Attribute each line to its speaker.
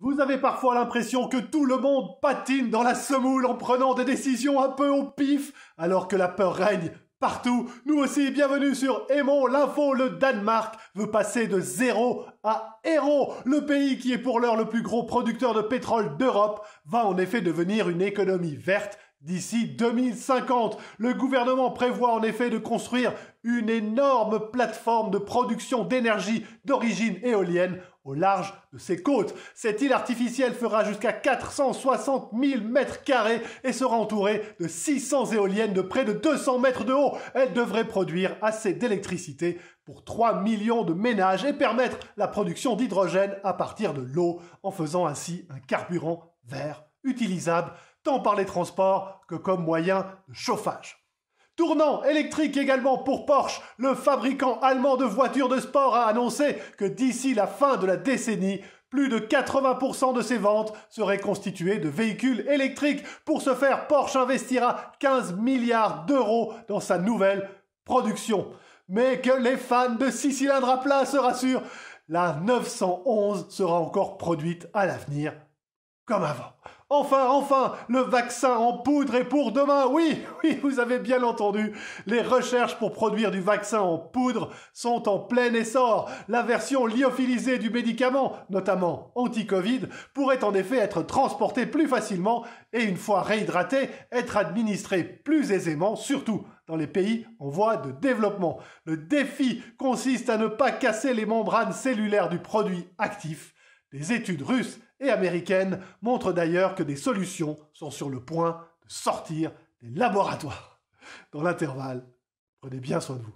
Speaker 1: Vous avez parfois l'impression que tout le monde patine dans la semoule en prenant des décisions un peu au pif, alors que la peur règne partout. Nous aussi, bienvenue sur Aimons l'info. Le Danemark veut passer de zéro à héros. Le pays qui est pour l'heure le plus gros producteur de pétrole d'Europe va en effet devenir une économie verte d'ici 2050. Le gouvernement prévoit en effet de construire une énorme plateforme de production d'énergie d'origine éolienne au large de ses côtes. Cette île artificielle fera jusqu'à 460 000 mètres carrés et sera entourée de 600 éoliennes de près de 200 mètres de haut. Elle devrait produire assez d'électricité pour 3 millions de ménages et permettre la production d'hydrogène à partir de l'eau, en faisant ainsi un carburant vert utilisable tant par les transports que comme moyen de chauffage. Tournant électrique également pour Porsche, le fabricant allemand de voitures de sport a annoncé que d'ici la fin de la décennie, plus de 80% de ses ventes seraient constituées de véhicules électriques. Pour ce faire, Porsche investira 15 milliards d'euros dans sa nouvelle production. Mais que les fans de 6 cylindres à plat se rassurent, la 911 sera encore produite à l'avenir comme avant. Enfin, le vaccin en poudre est pour demain. Oui, vous avez bien entendu. Les recherches pour produire du vaccin en poudre sont en plein essor. La version lyophilisée du médicament, notamment anti-Covid, pourrait en effet être transportée plus facilement et une fois réhydratée, être administrée plus aisément, surtout dans les pays en voie de développement. Le défi consiste à ne pas casser les membranes cellulaires du produit actif. Les études russes et américaines montrent d'ailleurs que des solutions sont sur le point de sortir des laboratoires. Dans l'intervalle, prenez bien soin de vous.